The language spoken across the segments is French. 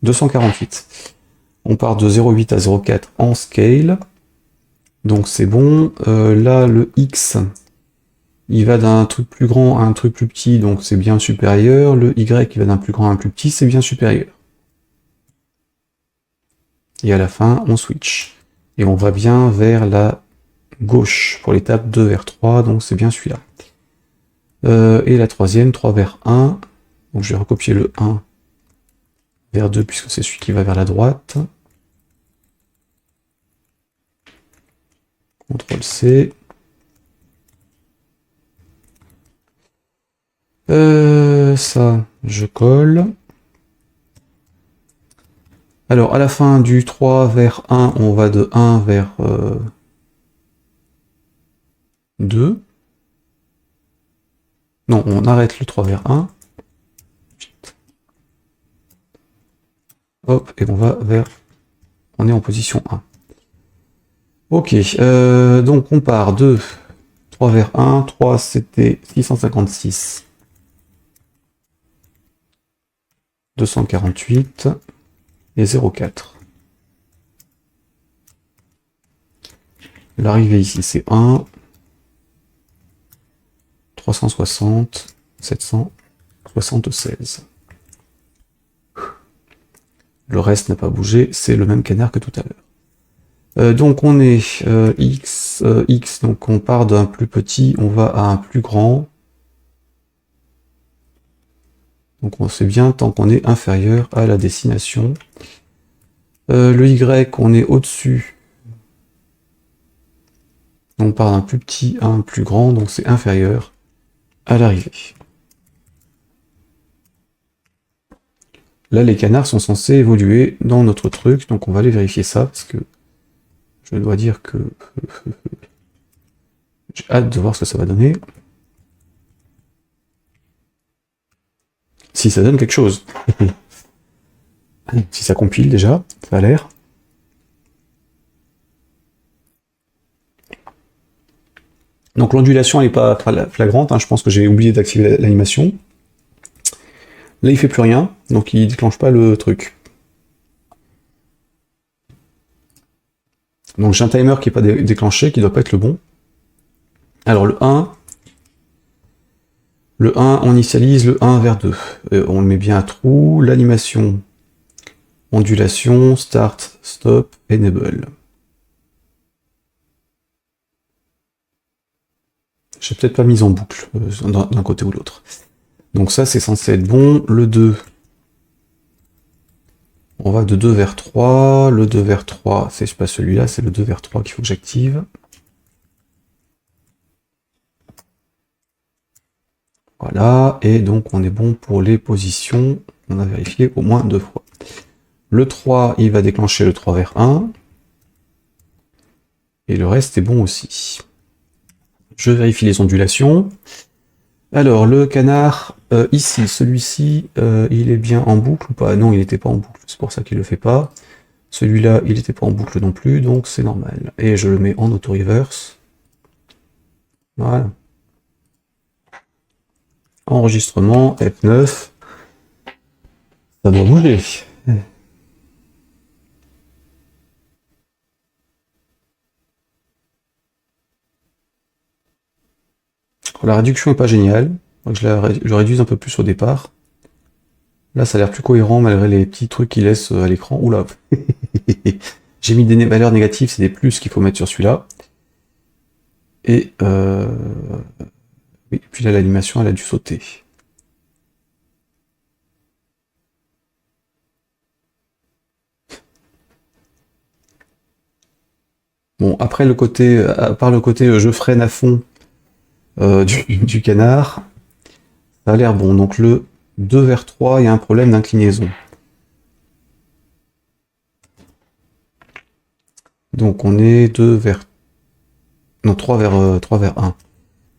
248. On part de 0,8 à 0,4 en scale. Donc c'est bon. Là, le X, il va d'un truc plus grand à un truc plus petit, donc c'est bien supérieur. Le Y, il va d'un plus grand à un plus petit, c'est bien supérieur. Et à la fin, on switch. Et on va bien vers la gauche pour l'étape 2 vers 3, donc c'est bien celui-là. Et la troisième, 3 vers 1. Donc je vais recopier le 1 vers 2 puisque c'est celui qui va vers la droite. CTRL C. Ça, je colle. Alors, à la fin du 3 vers 1, on va de 1 vers 2. Non, on arrête le 3 vers 1. Hop, et on va vers... On est en position 1. Ok, donc on part de 3 vers 1. 3, c'était 656. 248 et 0,4. L'arrivée ici, c'est 1. 360, 776. Le reste n'a pas bougé, c'est le même canard que tout à l'heure. Donc on est X, donc on part d'un plus petit, on va à un plus grand. Donc on sait bien tant qu'on est inférieur à la destination. Le Y, on est au-dessus. On part d'un plus petit à un plus grand, donc c'est inférieur à l'arrivée. Là, les canards sont censés évoluer dans notre truc, donc on va aller vérifier ça, parce que je dois dire que j'ai hâte de voir ce que ça va donner. Si ça donne quelque chose. Si ça compile déjà, ça a l'air. Donc l'ondulation n'est pas flagrante, hein, je pense que j'ai oublié d'activer l'animation. Là il fait plus rien, donc il déclenche pas le truc. Donc j'ai un timer qui n'est pas déclenché, qui doit pas être le bon. Alors le 1, on initialise le 1 vers 2. On le met bien à true, l'animation, ondulation, start, stop, enable. J'ai peut-être pas mis en boucle d'un côté ou l'autre. Donc ça c'est censé être bon. Le 2, on va de 2 vers 3. Le 2 vers 3, c'est pas celui-là, c'est le 2 vers 3 qu'il faut que j'active. Voilà, et donc on est bon pour les positions. On a vérifié au moins 2 fois. Le 3, il va déclencher le 3 vers 1. Et le reste est bon aussi. Je vérifie les ondulations. Alors, le canard, ici, celui-ci, il est bien en boucle ou pas? Non, il n'était pas en boucle, c'est pour ça qu'il ne le fait pas. Celui-là, il n'était pas en boucle non plus, donc c'est normal. Et je le mets en auto-reverse. Voilà. Enregistrement, F9. Ça doit bouger. La réduction est pas géniale. Donc je réduise un peu plus au départ. Là, ça a l'air plus cohérent malgré les petits trucs qu'il laisse à l'écran. Oula. J'ai mis des valeurs négatives, c'est des plus qu'il faut mettre sur celui-là. Et oui, puis là, l'animation, elle a dû sauter. Bon, après le côté, à part le côté je freine à fond du canard, ça a l'air bon. Donc le 2 vers 3, il y a un problème d'inclinaison. Donc on est 2 vers... Non, 3 vers 1.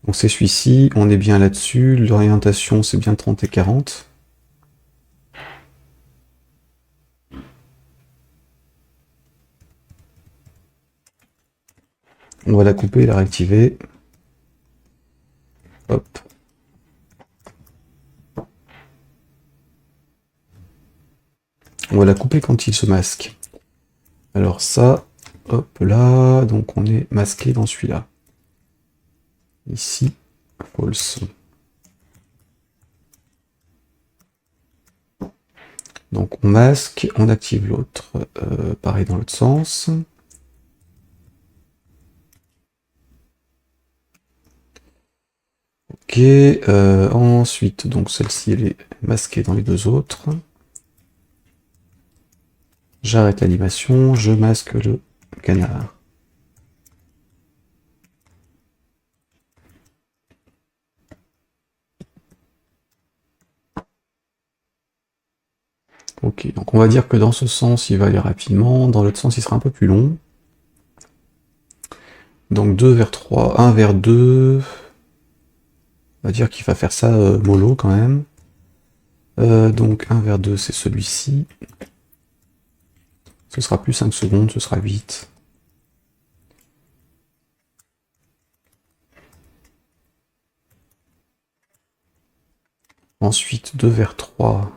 Donc c'est celui-ci, on est bien là-dessus. L'orientation, c'est bien 30 et 40. On va la couper et la réactiver. Hop. On va la couper quand il se masque. Alors ça, hop là, donc on est masqué dans celui-là. Ici, false. Donc on masque, on active l'autre, pareil dans l'autre sens. Ok, ensuite, donc celle-ci elle est masquée dans les deux autres. J'arrête l'animation, je masque le canard. Ok, donc on va dire que dans ce sens il va aller rapidement, dans l'autre sens il sera un peu plus long. Donc 2 vers 3, 1 vers 2. On va dire qu'il va faire ça mollo quand même. Donc 1 vers 2 c'est celui-ci. Ce sera plus 5 secondes, ce sera 8. Ensuite 2 vers 3.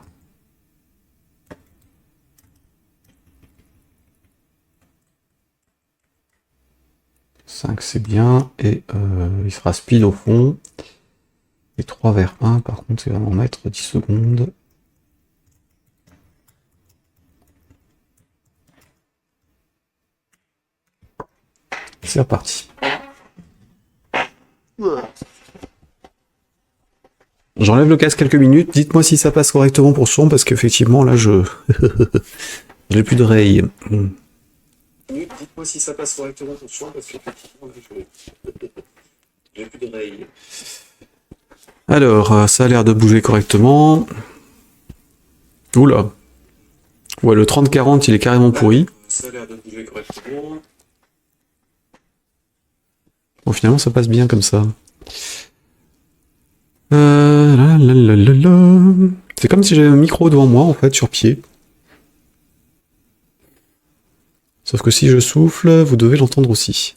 C'est bien, et il sera speed au fond. Et 3 vers 1, par contre, c'est vraiment mettre 10 secondes. C'est reparti. J'enlève le casque quelques minutes, dites-moi si ça passe correctement pour son, parce qu'effectivement, là, je... j'ai plus d'oreilles. Dites-moi si ça passe correctement pour son, parce qu'effectivement, j'ai plus d'oreilles. Alors, ça a l'air de bouger correctement. Oula. Ouais, le 30-40, il est carrément pourri. Ça a l'air de bouger correctement. Bon, finalement, ça passe bien comme ça. C'est comme si j'avais un micro devant moi, en fait, sur pied. Sauf que si je souffle, vous devez l'entendre aussi.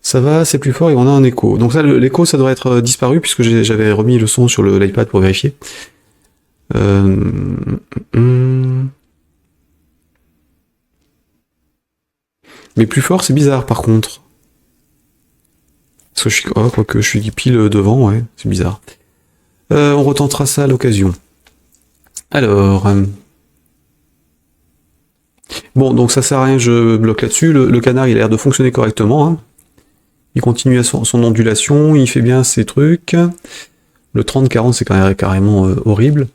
Ça va, c'est plus fort et on a un écho. Donc ça, l'écho, ça devrait être disparu puisque j'avais remis le son sur l'iPad pour vérifier. Mais plus fort, c'est bizarre par contre. Parce que je suis, quoique je suis pile devant, ouais, c'est bizarre. On retentera ça à l'occasion. Alors... Bon, donc ça sert à rien, je bloque là-dessus. Le canard, il a l'air de fonctionner correctement. Hein. Il continue à son ondulation, il fait bien ses trucs. Le 30-40, c'est quand même carrément horrible.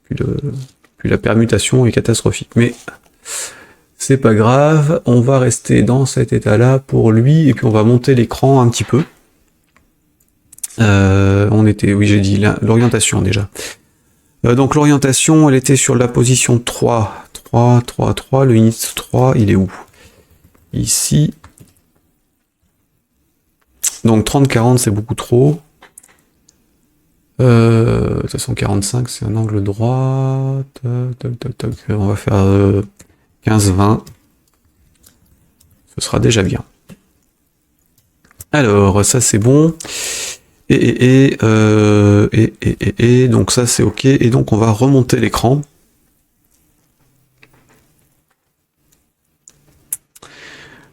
Puis la permutation est catastrophique. Mais c'est pas grave, on va rester dans cet état-là pour lui, et puis on va monter l'écran un petit peu. Oui, j'ai dit l'orientation déjà. Donc l'orientation, elle était sur la position 3. 3, 3, 3, le init 3, il est où? Ici. Donc 30-40, c'est beaucoup trop. De toute façon, 45, c'est un angle droit. On va faire 15-20. Ce sera déjà bien. Alors, ça c'est bon. Et donc ça c'est ok. Et donc on va remonter l'écran.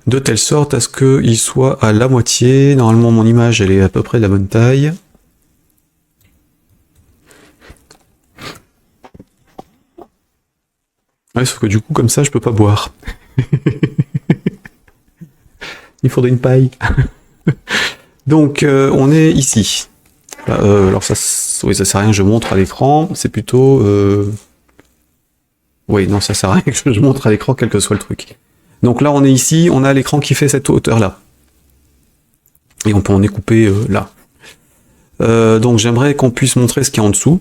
De telle sorte à ce qu'il soit à la moitié. Normalement mon image elle est à peu près de la bonne taille. Ouais, sauf que du coup comme ça je peux pas boire. Il faudrait une paille. Donc on est ici. Alors ça, oui, ça sert à rien que je montre à l'écran. C'est plutôt... Oui, non, ça sert à rien que je montre à l'écran quel que soit le truc. Donc là, on est ici, on a l'écran qui fait cette hauteur-là. Et on peut en découper là. Donc j'aimerais qu'on puisse montrer ce qu'il y a en dessous.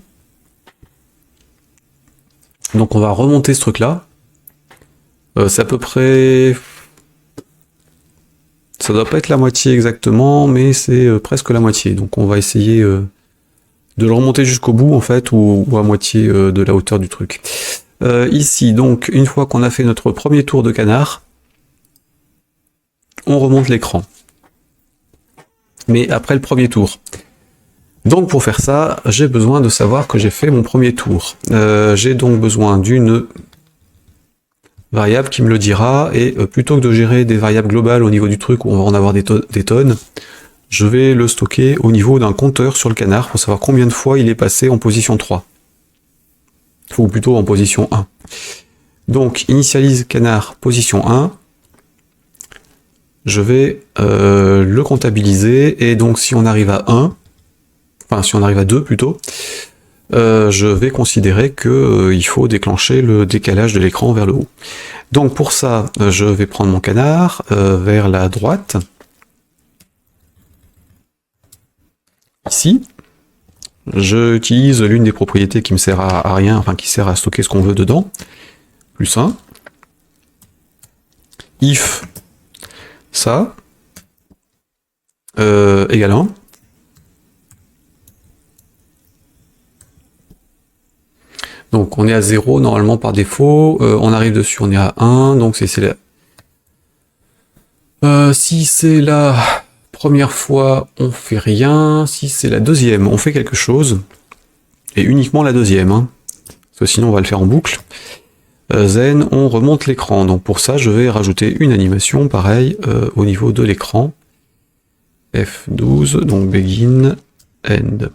Donc on va remonter ce truc-là. C'est à peu près... Ça doit pas être la moitié exactement, mais c'est presque la moitié. Donc on va essayer de le remonter jusqu'au bout, en fait, ou à moitié de la hauteur du truc. Ici, donc, une fois qu'on a fait notre premier tour de canard, on remonte l'écran. Mais après le premier tour. Donc pour faire ça, j'ai besoin de savoir que j'ai fait mon premier tour. J'ai donc besoin d'une variable qui me le dira, et plutôt que de gérer des variables globales au niveau du truc où on va en avoir des tonnes, je vais le stocker au niveau d'un compteur sur le canard pour savoir combien de fois il est passé en position 3. Ou plutôt en position 1. Donc initialise canard position 1. Je vais le comptabiliser, et donc si on arrive à 1, enfin si on arrive à 2 plutôt, je vais considérer que il faut déclencher le décalage de l'écran vers le haut. Donc pour ça, je vais prendre mon canard vers la droite, ici. Je utilise l'une des propriétés qui me sert à rien, enfin qui sert à stocker ce qu'on veut dedans, plus 1. If ça égale 1. Donc on est à 0 normalement par défaut, on arrive dessus, on est à 1, donc c'est la... si c'est la première fois, on fait rien, si c'est la deuxième, on fait quelque chose, et uniquement la deuxième, hein, parce que sinon on va le faire en boucle. Zen, on remonte l'écran, donc pour ça je vais rajouter une animation, pareil, au niveau de l'écran. F12, donc begin, end.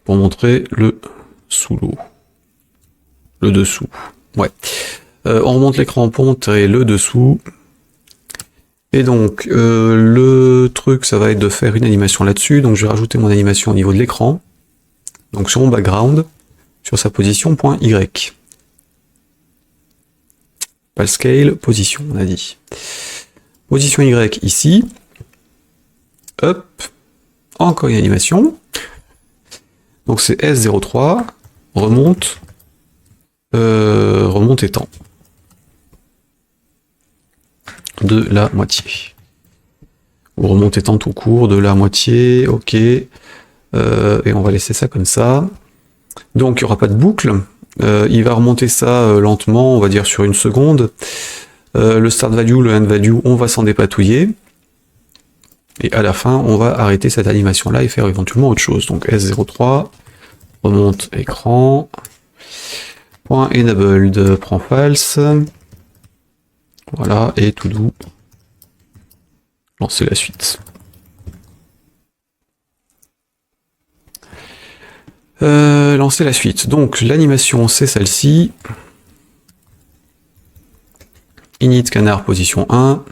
Pour montrer le sous l'eau. Le dessous. Ouais. On remonte l'écran pour montrer le dessous. Et donc, le truc, ça va être de faire une animation là-dessus. Donc, je vais rajouter mon animation au niveau de l'écran. Donc, sur mon background, sur sa position, point Y. Pas le scale, position, on a dit. Position Y ici. Hop. Encore une animation. Donc c'est S03, remonte étant de la moitié. Ou remonte étant tout court de la moitié, ok. Et on va laisser ça comme ça. Donc il n'y aura pas de boucle. Il va remonter ça lentement, on va dire sur une seconde. Le start value, le end value, on va s'en dépatouiller. Et à la fin, on va arrêter cette animation-là et faire éventuellement autre chose. Donc S03, remonte écran, point enabled, prend false, voilà, et tout doux, lancer la suite. Lancer la suite. Donc l'animation, c'est celle-ci. Init canard position 1.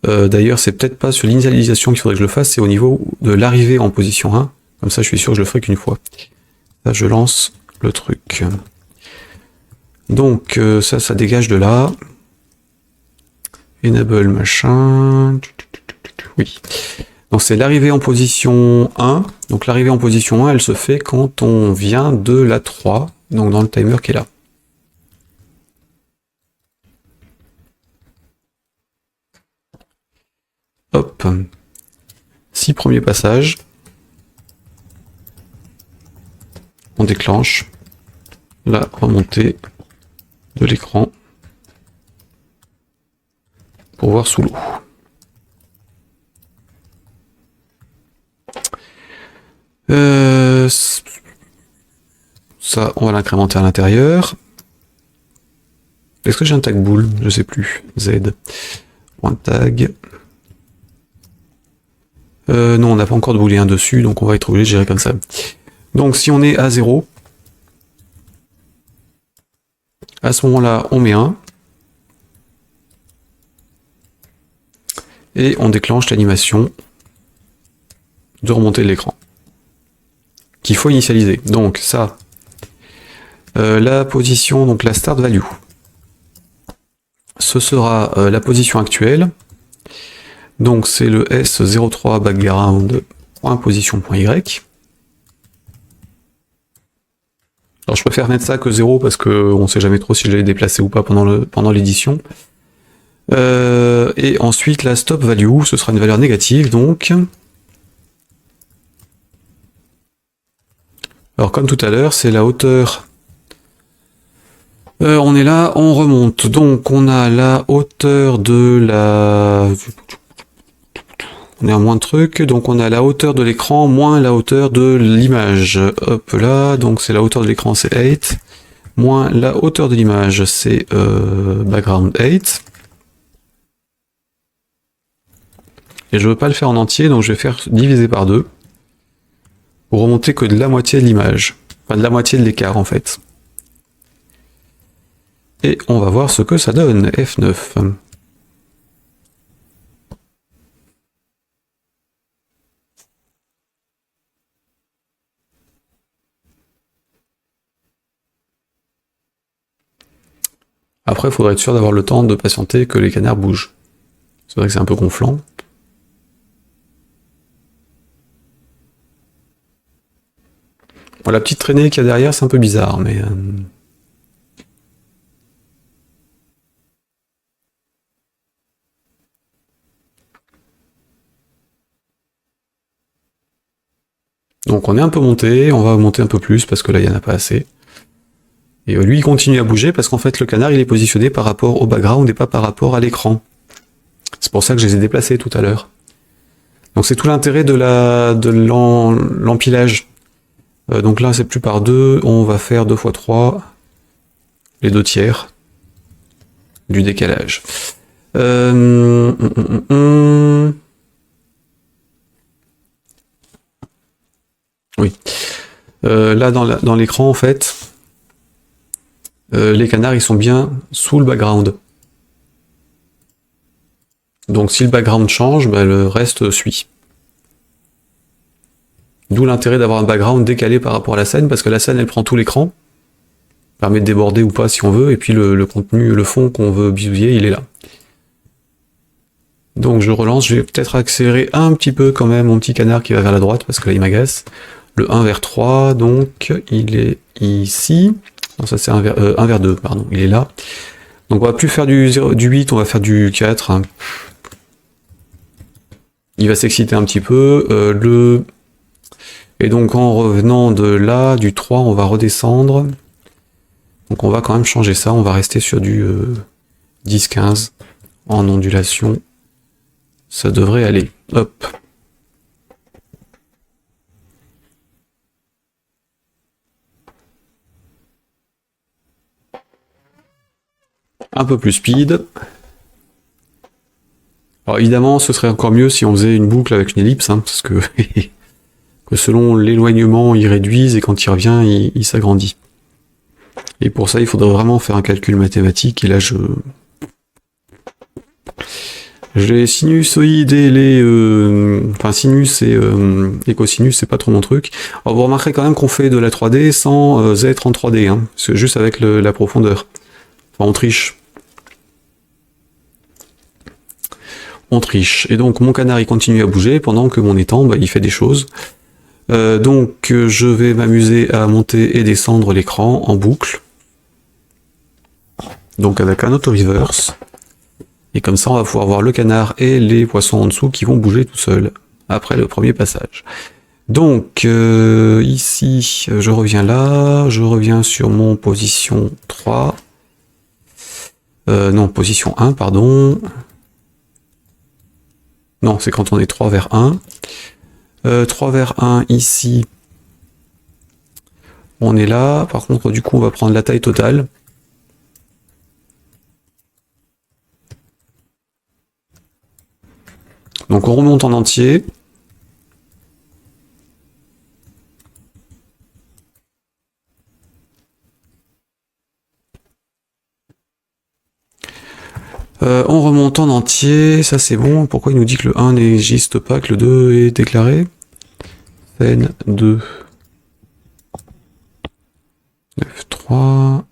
D'ailleurs, c'est peut-être pas sur l'initialisation qu'il faudrait que je le fasse, c'est au niveau de l'arrivée en position 1. Comme ça, je suis sûr que je le ferai qu'une fois. Là, je lance le truc. Donc, ça dégage de là. Enable machin. Oui. Donc, c'est l'arrivée en position 1. Donc, l'arrivée en position 1, elle se fait quand on vient de la 3. Donc, dans le timer qui est là. Hop. 6 premiers passages. On déclenche la remontée de l'écran pour voir sous l'eau. Ça, on va l'incrémenter à l'intérieur. Est-ce que j'ai un tag bool? Je sais plus. Z. Tag. Non, on n'a pas encore de booléen dessus, donc on va être obligé de gérer comme ça. Donc si on est à 0, à ce moment-là, on met 1. Et on déclenche l'animation de remonter de l'écran. Qu'il faut initialiser. Donc ça, la position, donc la start value. Ce sera la position actuelle. Donc c'est le S03 background.position.y. Alors je préfère mettre ça que 0 parce qu'on ne sait jamais trop si je l'ai déplacé ou pas pendant l'édition. Et ensuite la stop value, ce sera une valeur négative donc. Alors comme tout à l'heure, c'est la hauteur On est là, on remonte. Donc on a la hauteur de la... On est à moins de trucs, donc on a la hauteur de l'écran moins la hauteur de l'image. Hop là, donc c'est la hauteur de l'écran, c'est 8, moins la hauteur de l'image, c'est background 8. Et je veux pas le faire en entier, donc je vais faire diviser par 2. Pour remonter que de la moitié de l'image. Enfin de la moitié de l'écart en fait. Et on va voir ce que ça donne, F9. Après, il faudrait être sûr d'avoir le temps de patienter que les canards bougent. C'est vrai que c'est un peu gonflant. Bon, la petite traînée qu'il y a derrière, c'est un peu bizarre, mais... Donc on est un peu monté, on va monter un peu plus parce que là il n'y en a pas assez. Et lui il continue à bouger parce qu'en fait le canard il est positionné par rapport au background et pas par rapport à l'écran. C'est pour ça que je les ai déplacés tout à l'heure. Donc c'est tout l'intérêt de l'empilage. Donc là c'est plus par 2, on va faire 2 x 3, les 2 tiers du décalage. Oui. Là dans l'écran en fait, les canards ils sont bien sous le background. Donc si le background change, bah, le reste suit. D'où l'intérêt d'avoir un background décalé par rapport à la scène, parce que la scène elle prend tout l'écran, permet de déborder ou pas si on veut, et puis le contenu, le fond qu'on veut bisouiller, il est là. Donc je relance, je vais peut-être accélérer un petit peu quand même mon petit canard qui va vers la droite, parce que là il m'agace. Le 1 vers 3, donc il est ici. Non, ça c'est 1 vers 2, pardon, il est là. Donc on va plus faire du 8, on va faire du 4. Hein. Il va s'exciter un petit peu. Et donc en revenant de là, du 3, on va redescendre. Donc on va quand même changer ça, on va rester sur du 10-15 en ondulation. Ça devrait aller. Hop. Un peu plus speed. Alors évidemment, ce serait encore mieux si on faisait une boucle avec une ellipse, hein, parce que, que selon l'éloignement, il réduise et quand il revient, il s'agrandit. Et pour ça, il faudrait vraiment faire un calcul mathématique, et là les sinusoïdes et les... enfin, sinus et cosinus, c'est pas trop mon truc. Alors vous remarquerez quand même qu'on fait de la 3D sans être en 3D, hein, c'est juste avec la profondeur. Enfin, on triche. On triche. Et donc mon canard il continue à bouger pendant que mon étang bah, il fait des choses. Donc je vais m'amuser à monter et descendre l'écran en boucle. Donc avec un auto-reverse. Et comme ça on va pouvoir voir le canard et les poissons en dessous qui vont bouger tout seuls après le premier passage. Donc ici je reviens là, je reviens sur mon position 3. Non, position 1, pardon. Non, c'est quand on est 3 vers 1. 3 vers 1, ici, on est là. Par contre, du coup, on va prendre la taille totale. Donc on remonte en entier. On remonte en entier, ça c'est bon. Pourquoi il nous dit que le 1 n'existe pas, que le 2 est déclaré? Scène 2. 9-3.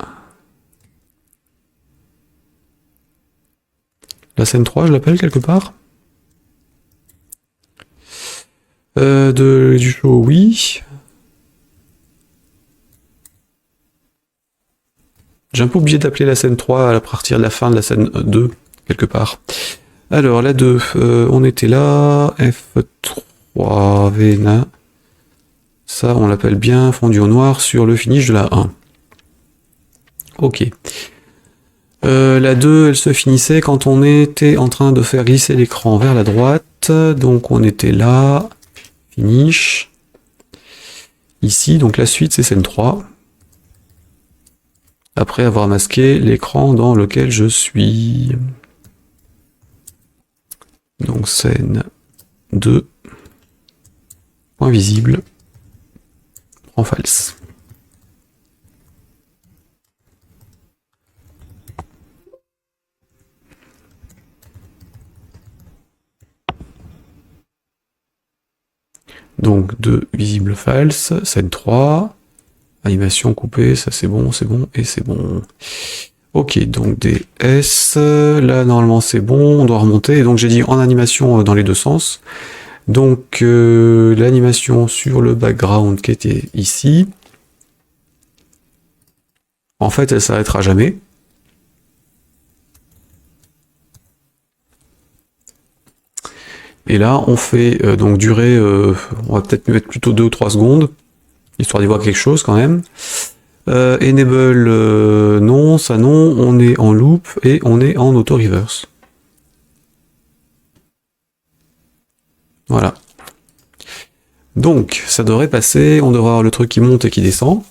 La scène 3, je l'appelle quelque part? Du show, oui. J'ai un peu oublié d'appeler la scène 3 à partir de la fin de la scène 2, quelque part. Alors, la 2, on était là, F3, Vena. Ça, on l'appelle bien fondu au noir sur le finish de la 1. Ok. La 2, elle se finissait quand on était en train de faire glisser l'écran vers la droite. Donc on était là. Finish. Ici, donc la suite, c'est scène 3. Après avoir masqué l'écran dans lequel je suis. Donc scène 2. Point visible. Prend false. Donc 2 visible false, scène 3, animation coupée, ça c'est bon, et c'est bon. Ok, donc des S, là normalement c'est bon, on doit remonter, et donc j'ai dit en animation dans les deux sens. Donc l'animation sur le background qui était ici, en fait elle s'arrêtera jamais. Et là, on fait donc durer, on va peut-être mettre plutôt 2 ou 3 secondes, histoire d'y voir quelque chose quand même. Enable, non, ça non, on est en loop et on est en auto-reverse. Voilà. Donc, ça devrait passer, on devrait avoir le truc qui monte et qui descend.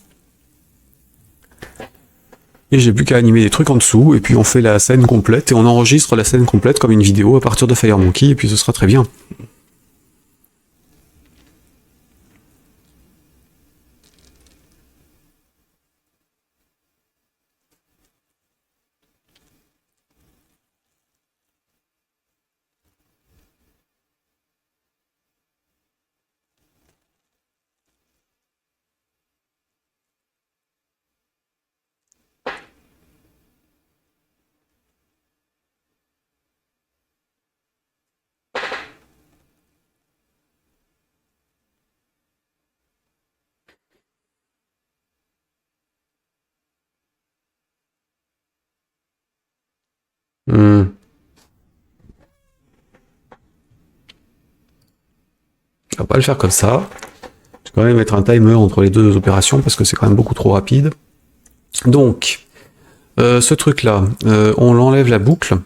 Et j'ai plus qu'à animer des trucs en dessous, et puis on fait la scène complète, et on enregistre la scène complète comme une vidéo à partir de FireMonkey, et puis ce sera très bien. On va pas le faire comme ça. Je vais quand même mettre un timer entre les deux opérations parce que c'est quand même beaucoup trop rapide. Donc, ce truc-là, on l'enlève la boucle.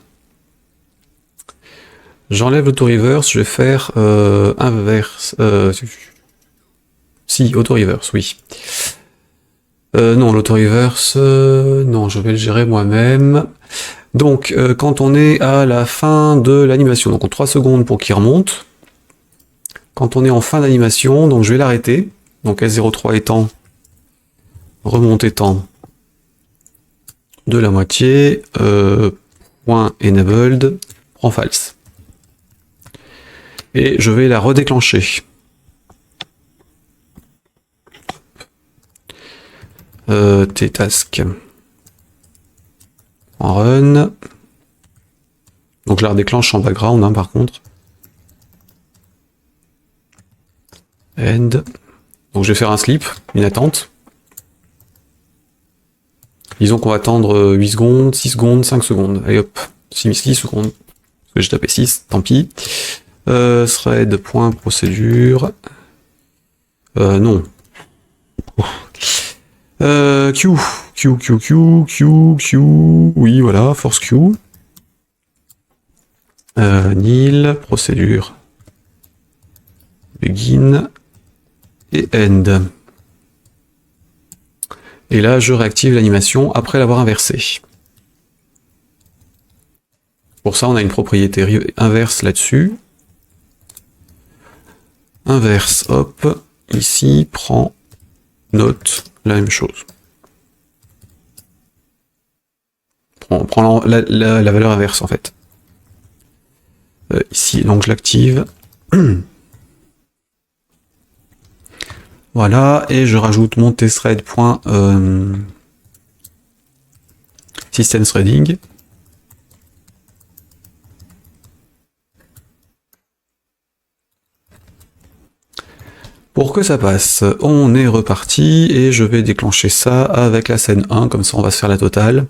J'enlève l'auto-reverse, je vais faire inverse. Si, auto-reverse, oui. Non, l'auto-reverse, non, je vais le gérer moi-même. Donc, quand on est à la fin de l'animation, donc en 3 secondes pour qu'il remonte. Quand on est en fin d'animation, donc je vais l'arrêter. Donc S03 étant remonté temps de la moitié, point enabled, prend false. Et je vais la redéclencher. T-task en run. Donc je la redéclenche en background hein, par contre. End. Donc je vais faire un sleep, une attente. Disons qu'on va attendre 8 secondes, 6 secondes, 5 secondes. Allez hop, 6 secondes. Parce que j'ai tapé 6, tant pis. Thread, point, procédure. Non. Q. Oui, voilà, force Q. Nil, procédure. Begin. Et end. Et là, je réactive l'animation après l'avoir inversée. Pour ça, on a une propriété inverse là-dessus. Inverse, hop, ici, prend, note, la même chose. Prend la valeur inverse, en fait. Ici, donc je l'active. Voilà, et je rajoute mon tthread. System threading. Pour que ça passe, on est reparti, et je vais déclencher ça avec la scène 1, comme ça on va se faire la totale.